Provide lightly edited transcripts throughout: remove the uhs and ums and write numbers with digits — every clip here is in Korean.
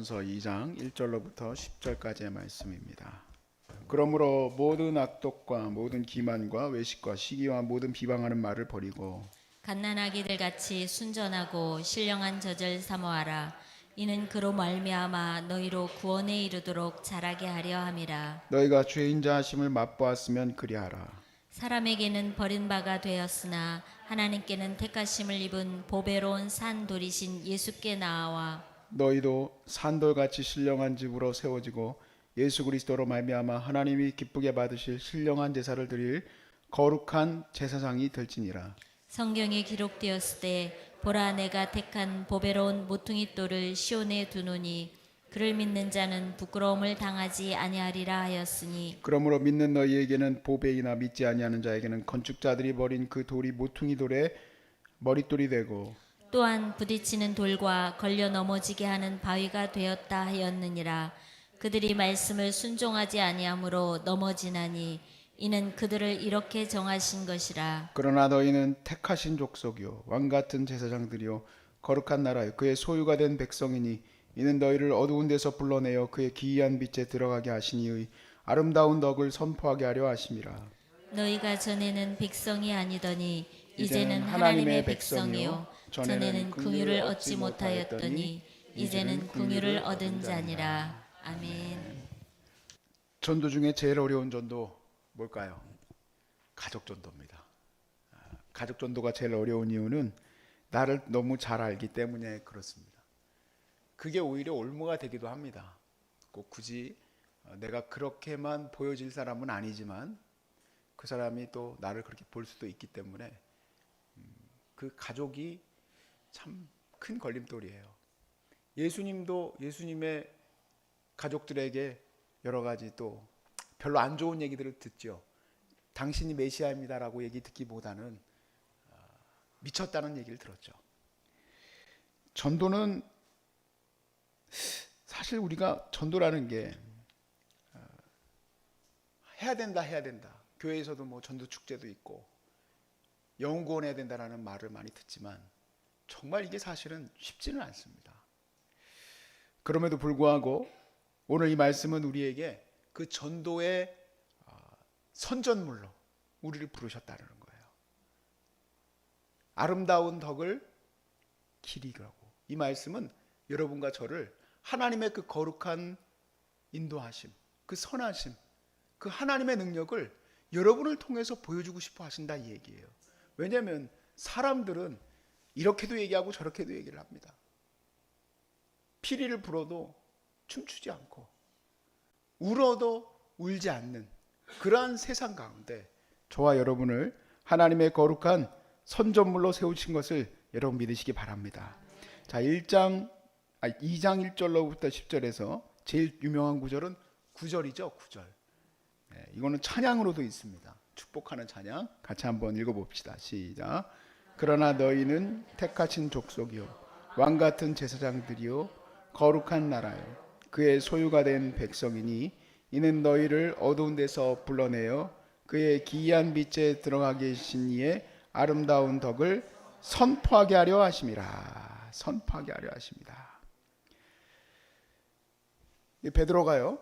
고린도전서 2장 1절로부터 10절까지의 말씀입니다. 그러므로 모든 악독과 모든 기만과 외식과 시기와 모든 비방하는 말을 버리고 갓난아기들 같이 순전하고 신령한 젖을 사모하라. 이는 그로 말미암아 너희로 구원에 이르도록 자라게 하려 함이라. 너희가 죄인자 하심을 맛보았으면 그리하라. 사람에게는 버림바가 되었으나 하나님께는 택하심을 입은 보배로운 산돌이신 예수께 나아와 너희도 산돌같이 신령한 집으로 세워지고 예수 그리스도로 말미암아 하나님이 기쁘게 받으실 신령한 제사를 드릴 거룩한 제사장이 될지니라. 성경에 기록되었을 때 보라 내가 택한 보배로운 모퉁이 돌을 시온에 두노니 그를 믿는 자는 부끄러움을 당하지 아니하리라 하였으니 그러므로 믿는 너희에게는 보배이나 믿지 아니하는 자에게는 건축자들이 버린 그 돌이 모퉁이 돌의 머릿돌이 되고 또한 부딪히는 돌과 걸려 넘어지게 하는 바위가 되었다 하였느니라. 그들이 말씀을 순종하지 아니하므로 넘어지나니 이는 그들을 이렇게 정하신 것이라. 그러나 너희는 택하신 족속이요 왕같은 제사장들이요 거룩한 나라요 그의 소유가 된 백성이니 이는 너희를 어두운 데서 불러내어 그의 기이한 빛에 들어가게 하시니의 아름다운 덕을 선포하게 하려 하심이라. 너희가 전에는 백성이 아니더니 이제는 하나님의 백성이요 전에는 긍휼을 얻지 못하였더니 이제는 긍휼을 얻은 자니라. 아멘. 전도 중에 제일 어려운 전도 뭘까요? 가족 전도입니다. 가족 전도가 제일 어려운 이유는 나를 너무 잘 알기 때문에 그렇습니다. 그게 오히려 올무가 되기도 합니다. 꼭 굳이 내가 그렇게만 보여질 사람은 아니지만 그 사람이 또 나를 그렇게 볼 수도 있기 때문에 그 가족이 참 큰 걸림돌이에요. 예수님도 예수님의 가족들에게 여러 가지 또 별로 안 좋은 얘기들을 듣죠. 당신이 메시아입니다라고 얘기 듣기보다는 미쳤다는 얘기를 들었죠. 전도는 사실 우리가 전도라는 게 해야 된다. 교회에서도 뭐 전도 축제도 있고 영혼 구원해야 된다라는 말을 많이 듣지만 정말 이게 사실은 쉽지는 않습니다. 그럼에도 불구하고 오늘 이 말씀은 우리에게 그 전도의 선전물로 우리를 부르셨다는 거예요. 아름다운 덕을 기리라고. 이 말씀은 여러분과 저를 하나님의 그 거룩한 인도하심, 그 선하심, 그 하나님의 능력을 여러분을 통해서 보여주고 싶어 하신다 이 얘기예요. 왜냐하면 사람들은 이렇게도 얘기하고 저렇게도 얘기를 합니다. 피리를 불어도 춤추지 않고 울어도 울지 않는 그러한 세상 가운데 저와 여러분을 하나님의 거룩한 선전물로 세우신 것을 여러분 믿으시기 바랍니다. 자, 2장 1절로부터 10절에서 제일 유명한 구절은 9절이죠. 9절. 네, 이거는 찬양으로도 있습니다. 축복하는 찬양 같이 한번 읽어봅시다. 시작. 그러나 너희는 택하신 족속이요 왕같은 제사장들이요 거룩한 나라요 그의 소유가 된 백성이니 이는 너희를 어두운 데서 불러내어 그의 기이한 빛에 들어가게 하신 이의 아름다운 덕을 선포하게 하려 하심이라. 선포하게 하려 하십니다. 베드로가요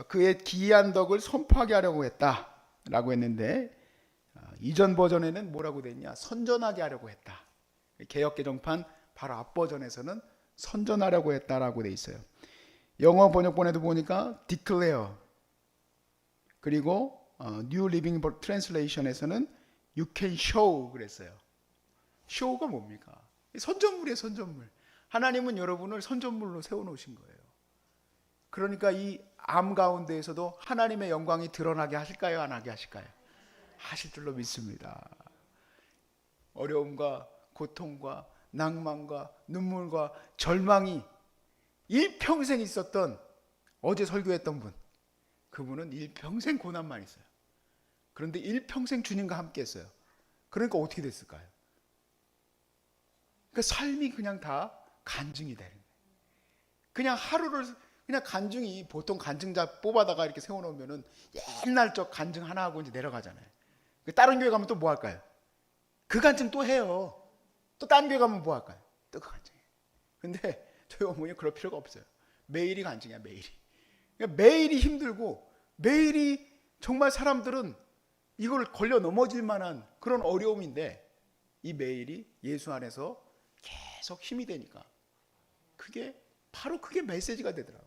그의 기이한 덕을 선포하게 하려고 했다라고 했는데 이전 버전에는 뭐라고 돼 있냐? 선전하게 하려고 했다. 개역개정판 바로 앞 버전에서는 선전하려고 했다라고 돼 있어요. 영어 번역본에도 보니까 declare 그리고 New Living Translation에서는 you can show 그랬어요. show가 뭡니까? 선전물이에요. 선전물. 하나님은 여러분을 선전물로 세워놓으신 거예요. 그러니까 이 암 가운데에서도 하나님의 영광이 드러나게 하실까요? 안 하게 하실까요? 하실 줄로 믿습니다. 어려움과 고통과 낭만과 눈물과 절망이 일평생 있었던 어제 설교했던 분, 그분은 일평생 고난만 있어요. 그런데 일평생 주님과 함께 했어요. 그러니까 어떻게 됐을까요? 그러니까 삶이 그냥 다 간증이 되는 거예요. 그냥 하루를 그냥 간증이 보통 간증자 뽑아다가 이렇게 세워놓으면은 옛날 적 간증 하나 하고 이제 내려가잖아요. 다른 교회 가면 또 뭐 할까요? 그 간증 또 해요. 또 다른 교회 가면 뭐 할까요? 또 그 간증. 근데 저희 어머니 그럴 필요가 없어요. 매일이 간증이야, 매일이. 그러니까 매일이 힘들고 매일이 정말 사람들은 이걸 걸려 넘어질 만한 그런 어려움인데 이 매일이 예수 안에서 계속 힘이 되니까 그게 메시지가 되더라고.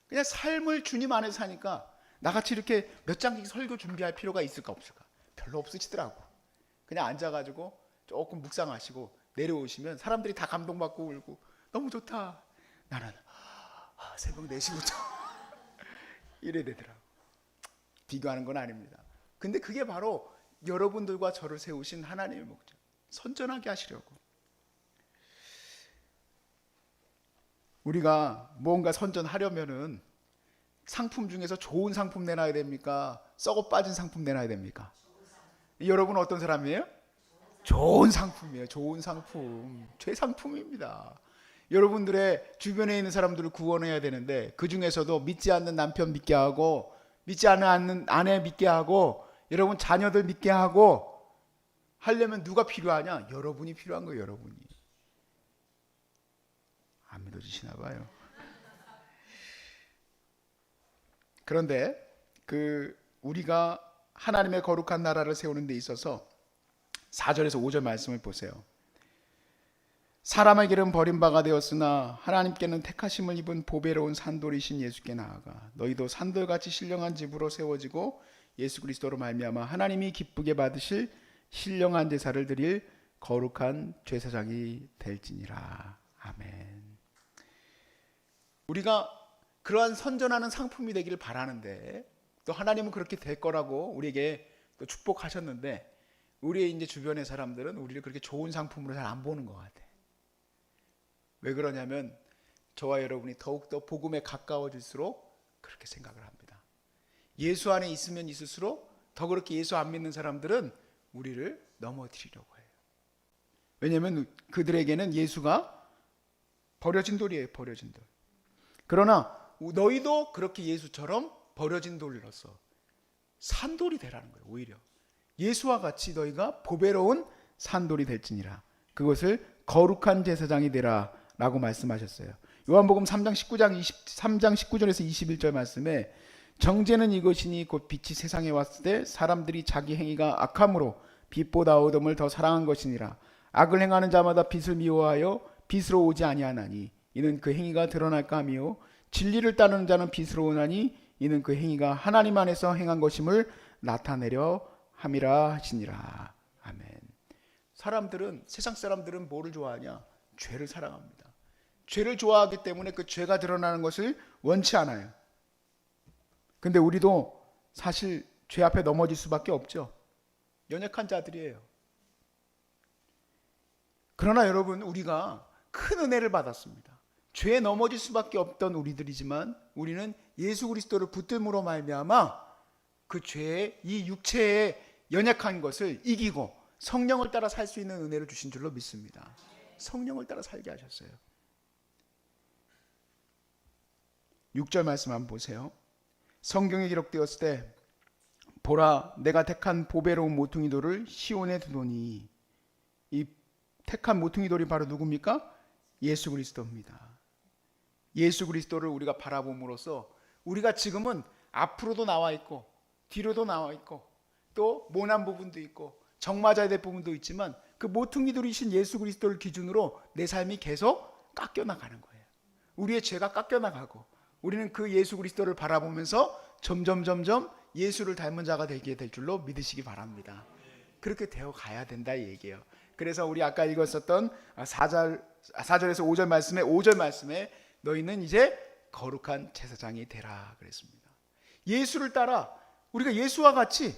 그냥 삶을 주님 안에서 사니까 나같이 이렇게 몇 장씩 설교 준비할 필요가 있을까 없을까? 별로 없으시더라고. 그냥 앉아가지고 조금 묵상하시고 내려오시면 사람들이 다 감동받고 울고 너무 좋다. 나는 새벽 4시부터 이래 되더라고. 비교하는 건 아닙니다. 근데 그게 바로 여러분들과 저를 세우신 하나님의 목적, 선전하게 하시려고. 우리가 뭔가 선전하려면은 상품 중에서 좋은 상품 내놔야 됩니까? 썩어 빠진 상품 내놔야 됩니까? 여러분 어떤 사람이에요? 좋은 상품이에요. 좋은 상품. 최상품입니다. 여러분들의 주변에 있는 사람들을 구원해야 되는데 그 중에서도 믿지 않는 남편 믿게 하고 믿지 않는 아내 믿게 하고 여러분 자녀들 믿게 하고 하려면 누가 필요하냐? 여러분이 필요한 거예요. 여러분이. 안 믿어지시나 봐요. 그런데 우리가 하나님의 거룩한 나라를 세우는 데 있어서 4절에서 5절 말씀을 보세요. 사람에게는 버림바가 되었으나 하나님께는 택하심을 입은 보배로운 산돌이신 예수께 나아가 너희도 산돌같이 신령한 집으로 세워지고 예수 그리스도로 말미암아 하나님이 기쁘게 받으실 신령한 제사를 드릴 거룩한 제사장이 될지니라. 아멘. 우리가 그러한 선전하는 상품이 되기를 바라는데 또 하나님은 그렇게 될 거라고 우리에게 또 축복하셨는데 우리의 이제 주변의 사람들은 우리를 그렇게 좋은 상품으로 잘 안 보는 것 같아. 왜 그러냐면 저와 여러분이 더욱더 복음에 가까워질수록 그렇게 생각을 합니다. 예수 안에 있으면 있을수록 더 그렇게 예수 안 믿는 사람들은 우리를 넘어뜨리려고 해요. 왜냐하면 그들에게는 예수가 버려진 돌이에요. 버려진 돌. 그러나 너희도 그렇게 예수처럼 버려진 돌로서 산돌이 되라는 거예요. 오히려 예수와 같이 너희가 보배로운 산돌이 될지니라. 그것을 거룩한 제사장이 되라 라고 말씀하셨어요. 요한복음 3장 19절에서 21절 말씀에 정죄는 이것이니 곧 빛이 세상에 왔을 때 사람들이 자기 행위가 악함으로 빛보다 어둠을 더 사랑한 것이니라. 악을 행하는 자마다 빛을 미워하여 빛으로 오지 아니하나니 이는 그 행위가 드러날까 하며 진리를 따르는 자는 빛으로 오나니 이는 그 행위가 하나님 안에서 행한 것임을 나타내려 함이라 하시니라. 아멘. 세상 사람들은 뭐를 좋아하냐? 죄를 사랑합니다. 죄를 좋아하기 때문에 그 죄가 드러나는 것을 원치 않아요. 근데 우리도 사실 죄 앞에 넘어질 수밖에 없죠. 연약한 자들이에요. 그러나 여러분, 우리가 큰 은혜를 받았습니다. 죄에 넘어질 수밖에 없던 우리들이지만 우리는 예수 그리스도를 붙들므로 말미암아 그 죄의 이 육체의 연약한 것을 이기고 성령을 따라 살 수 있는 은혜를 주신 줄로 믿습니다. 성령을 따라 살게 하셨어요. 6절 말씀 한번 보세요. 성경에 기록되었을 때 보라 내가 택한 보배로운 모퉁이 돌을 시온에 두노니. 이 택한 모퉁이 돌이 바로 누굽니까? 예수 그리스도입니다. 예수 그리스도를 우리가 바라봄으로써 우리가 지금은 앞으로도 나와 있고 뒤로도 나와 있고 또 모난 부분도 있고 정맞아야 될 부분도 있지만 그 모퉁이 돌이신 예수 그리스도를 기준으로 내 삶이 계속 깎여나가는 거예요. 우리의 죄가 깎여나가고 우리는 그 예수 그리스도를 바라보면서 점점 예수를 닮은 자가 되게 될 줄로 믿으시기 바랍니다. 그렇게 되어 가야 된다 이 얘기예요. 그래서 우리 아까 읽었었던 4절에서 5절 말씀에 너희는 이제 거룩한 제사장이 되라 그랬습니다. 예수를 따라 우리가 예수와 같이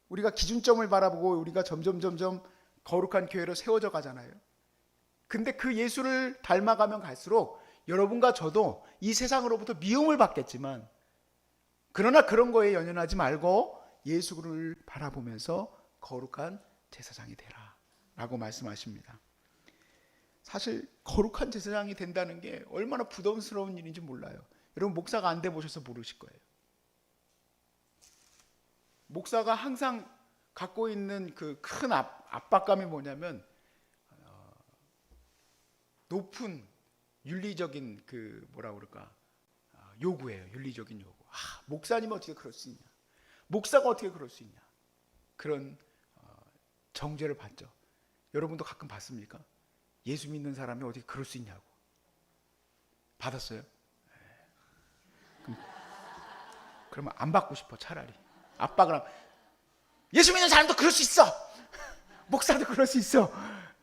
우리가 기준점을 바라보고 우리가 점점 거룩한 교회로 세워져 가잖아요. 근데 그 예수를 닮아가면 갈수록 여러분과 저도 이 세상으로부터 미움을 받겠지만 그러나 그런 거에 연연하지 말고 예수를 바라보면서 거룩한 제사장이 되라 라고 말씀하십니다. 사실 거룩한 제사장이 된다는 게 얼마나 부담스러운 일인지 몰라요. 여러분 목사가 안 돼 보셔서 모르실 거예요. 목사가 항상 갖고 있는 그 큰 압박감이 뭐냐면 높은 윤리적인 그 뭐라 그럴까 요구예요. 윤리적인 요구. 목사님은 어떻게 그럴 수 있냐? 목사가 어떻게 그럴 수 있냐? 그런 정죄를 받죠. 여러분도 가끔 받습니까? 예수 믿는 사람이 어떻게 그럴 수 있냐고. 받았어요? 그러면 안 받고 싶어. 차라리 압박을 하면 예수 믿는 사람도 그럴 수 있어. 목사도 그럴 수 있어.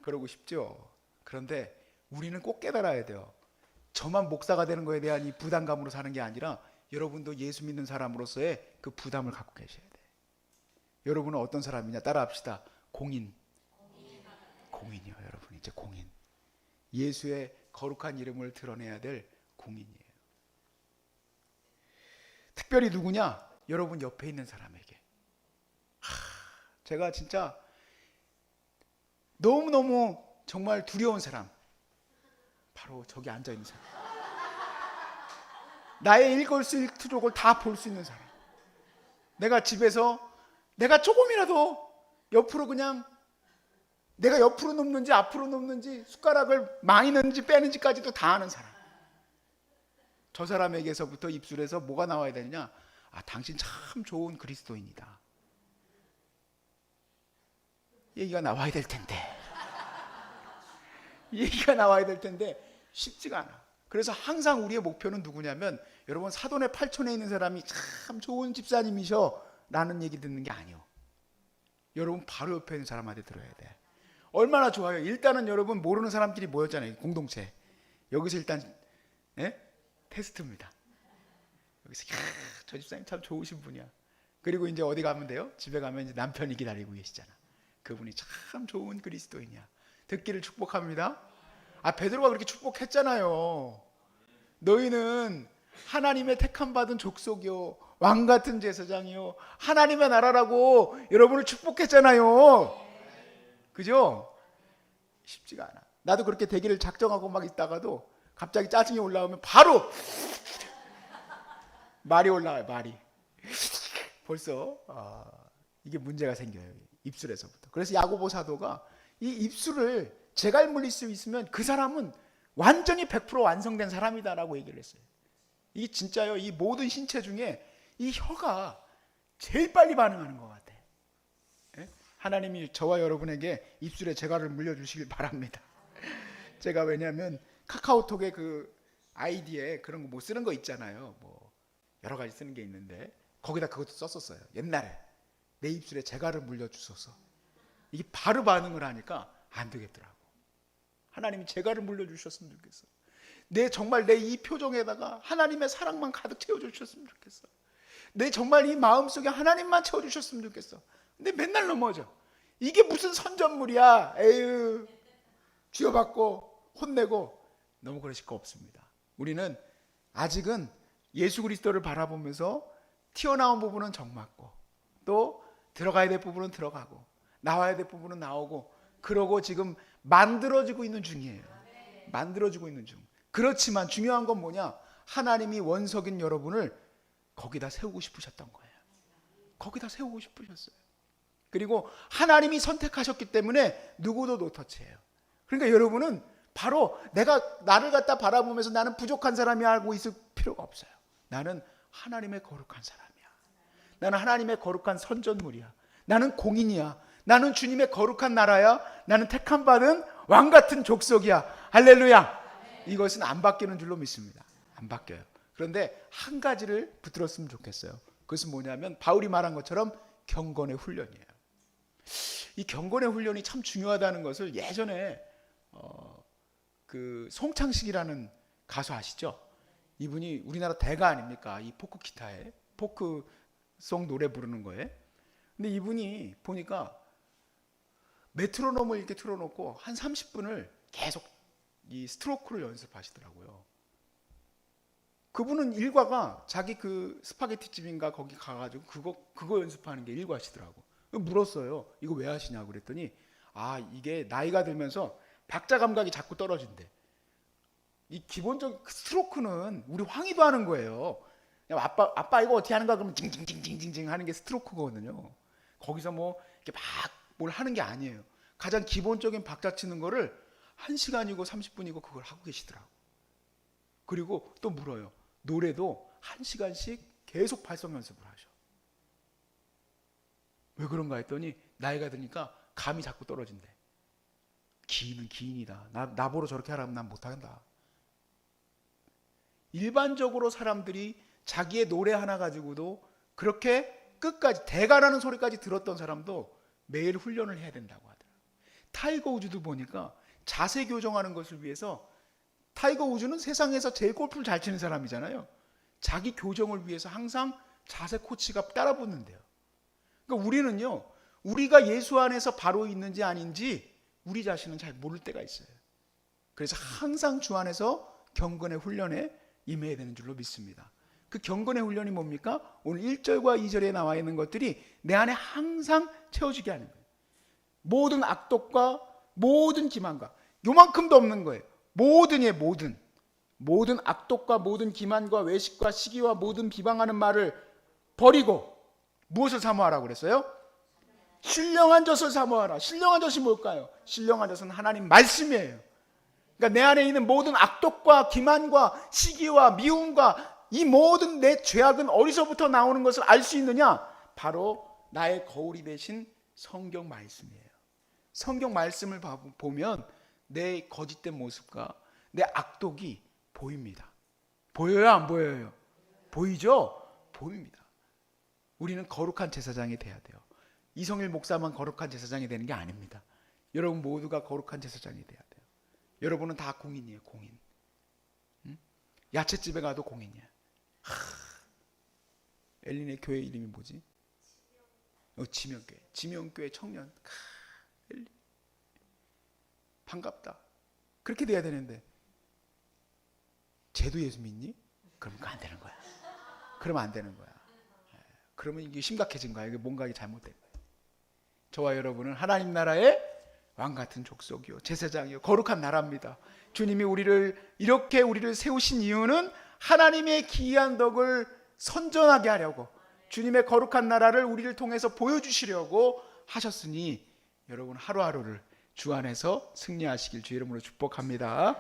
그러고 싶죠. 그런데 우리는 꼭 깨달아야 돼요. 저만 목사가 되는 거에 대한 이 부담감으로 사는 게 아니라 여러분도 예수 믿는 사람으로서의 그 부담을 갖고 계셔야 돼. 여러분은 어떤 사람이냐? 따라합시다. 공인이요. 여러분 이제 공인. 예수의 거룩한 이름을 드러내야 될 공인이에요. 특별히 누구냐? 여러분 옆에 있는 사람에게. 제가 진짜 너무너무 정말 두려운 사람, 바로 저기 앉아있는 사람. 나의 일거수일투족을 다 볼 수 있는 사람. 내가 집에서 내가 조금이라도 옆으로 그냥 내가 옆으로 눕는지 앞으로 눕는지 숟가락을 많이 넣는지 빼는지까지도 다 아는 사람. 저 사람에게서부터 입술에서 뭐가 나와야 되느냐? 당신 참 좋은 그리스도인이다. 얘기가 나와야 될 텐데. 얘기가 나와야 될 텐데 쉽지가 않아. 그래서 항상 우리의 목표는 누구냐면 여러분 사돈의 팔촌에 있는 사람이 참 좋은 집사님이셔 라는 얘기 듣는 게 아니요. 여러분 바로 옆에 있는 사람한테 들어야 돼. 얼마나 좋아요. 일단은 여러분 모르는 사람끼리 모였잖아요. 공동체. 여기서 일단 테스트입니다. 여기서 저 집사님 참 좋으신 분이야. 그리고 이제 어디 가면 돼요? 집에 가면 이제 남편이 기다리고 계시잖아. 그분이 참 좋은 그리스도인이야. 듣기를 축복합니다. 베드로가 그렇게 축복했잖아요. 너희는 하나님의 택함 받은 족속이요 왕 같은 제사장이요 하나님의 나라라고 여러분을 축복했잖아요. 그죠? 쉽지가 않아. 나도 그렇게 되기를 작정하고 막 있다가도 갑자기 짜증이 올라오면 바로 말이 올라와요. 말이 벌써 이게 문제가 생겨요. 입술에서부터. 그래서 야고보 사도가 이 입술을 재갈 물릴 수 있으면 그 사람은 완전히 100% 완성된 사람이다라고 얘기를 했어요. 이게 진짜요. 이 모든 신체 중에 이 혀가 제일 빨리 반응하는 것 같아. 하나님이 저와 여러분에게 입술에 재갈을 물려주시길 바랍니다. 제가 왜냐하면 카카오톡에 그 아이디에 그런 거 못 쓰는 거 있잖아요. 뭐 여러 가지 쓰는 게 있는데 거기다 그것도 썼었어요. 옛날에 내 입술에 재갈을 물려주소서. 이게 바로 반응을 하니까 안 되겠더라고. 하나님이 재갈을 물려주셨으면 좋겠어. 정말 내 이 표정에다가 하나님의 사랑만 가득 채워주셨으면 좋겠어. 정말 이 마음속에 하나님만 채워주셨으면 좋겠어. 근데 맨날 넘어져. 이게 무슨 선전물이야. 에휴, 쥐어받고 혼내고. 너무 그러실 거 없습니다. 우리는 아직은 예수 그리스도를 바라보면서 튀어나온 부분은 정맞고 또 들어가야 될 부분은 들어가고 나와야 될 부분은 나오고 그러고 지금 만들어지고 있는 중이에요. 만들어지고 있는 중. 그렇지만 중요한 건 뭐냐? 하나님이 원석인 여러분을 거기다 세우고 싶으셨던 거예요. 거기다 세우고 싶으셨어요. 그리고 하나님이 선택하셨기 때문에 누구도 노터치예요. 그러니까 여러분은 바로 내가 나를 갖다 바라보면서 나는 부족한 사람이 알고 있을 필요가 없어요. 나는 하나님의 거룩한 사람이야. 나는 하나님의 거룩한 선전물이야. 나는 공인이야. 나는 주님의 거룩한 나라야. 나는 택함 받은 왕 같은 족속이야. 할렐루야. 이것은 안 바뀌는 줄로 믿습니다. 안 바뀌어요. 그런데 한 가지를 붙들었으면 좋겠어요. 그것은 뭐냐면 바울이 말한 것처럼 경건의 훈련이에요. 이 경건의 훈련이 참 중요하다는 것을 예전에 그 송창식이라는 가수 아시죠? 이분이 우리나라 대가 아닙니까? 이 포크 기타에 포크송 노래 부르는 거에. 근데 이분이 보니까 메트로놈을 이렇게 틀어놓고 한 30분을 계속 이 스트로크를 연습하시더라고요. 그분은 일과가 자기 그 스파게티 집인가 거기 가가지고 그거 연습하는 게 일과시더라고. 물었어요. 이거 왜 하시냐고 그랬더니 이게 나이가 들면서 박자 감각이 자꾸 떨어진대. 이 기본적 스트로크는 우리 황희도 하는 거예요. 아빠 이거 어떻게 하는가 그러면 징징징징징 하는 게 스트로크거든요. 거기서 뭐 이렇게 막 뭘 하는 게 아니에요. 가장 기본적인 박자 치는 거를 1시간이고 30분이고 그걸 하고 계시더라고. 그러니까 여러분, 하나님이 선택하셨기 때문에 누구도 놓터치예요. 그러니까 여러분은 바로 내가 나를 갖다 바라보면서 나는 부족한 사람이 알고 있을 필요가 없어요. 나는 하나님의 거룩한 사람이야. 나는 하나님의 거룩한 선전물이야. 나는 그리고 또 물어요. 노래도 1시간씩 계속 발성 연습을 하셔. 왜 그런가 했더니 나이가 드니까 감이 자꾸 떨어진대. 기인은 기인이다. 나보러 저렇게 하라면 난 못한다. 일반적으로 사람들이 자기의 노래 하나 가지고도 그렇게 끝까지 대가라는 소리까지 들었던 사람도 매일 훈련을 해야 된다고 하더라고요. 타이거 우즈도 보니까 자세 교정하는 것을 위해서, 타이거 우즈는 세상에서 제일 골프를 잘 치는 사람이잖아요. 자기 교정을 위해서 항상 자세 코치가 따라 붙는데요. 그러니까 우리는요, 우리가 예수 안에서 바로 있는지 아닌지 우리 자신은 잘 모를 때가 있어요. 그래서 항상 주 안에서 경건의 훈련에 임해야 되는 줄로 믿습니다. 그 경건의 훈련이 뭡니까? 오늘 1절과 2절에 나와 있는 것들이 내 안에 항상 채워지게 하는 거예요. 모든 악독과 모든 기만과, 요만큼도 없는 거예요. 모든이에요. 모든 악독과 모든 기만과 외식과 시기와 모든 비방하는 말을 버리고 무엇을 사모하라고 그랬어요? 신령한 젖을 사모하라. 신령한 젖이 뭘까요? 신령한 젖은 하나님 말씀이에요. 그러니까 내 안에 있는 모든 악독과 기만과 시기와 미움과 이 모든 내 죄악은 어디서부터 나오는 것을 알 수 있느냐? 바로 나의 거울이 되신 성경 말씀이에요. 성경 말씀을 보면 내 거짓된 모습과 내 악독이 보입니다. 보여요? 안 보여요? 보이죠? 보입니다. 우리는 거룩한 제사장이 돼야 돼요. 이성일 목사만 거룩한 제사장이 되는 게 아닙니다. 여러분 모두가 거룩한 제사장이 돼야 돼요. 여러분은 다 공인이에요. 공인. 응? 야채집에 가도 공인이야. 엘린의 교회 이름이 뭐지? 지명교회. 지명교회 청년. 엘린. 반갑다. 그렇게 돼야 되는데 쟤도 예수 믿니? 그러면 안 되는 거야. 그러면 안 되는 거야. 그러면 이게 심각해진 거야. 이게 뭔가 잘못된 거야. 저와 여러분은 하나님 나라의 왕 같은 족속이요, 제사장이요, 거룩한 나라입니다. 주님이 이렇게 우리를 세우신 이유는 하나님의 기이한 덕을 선전하게 하려고, 주님의 거룩한 나라를 우리를 통해서 보여주시려고 하셨으니 여러분 하루하루를 주 안에서 승리하시길 주 이름으로 축복합니다.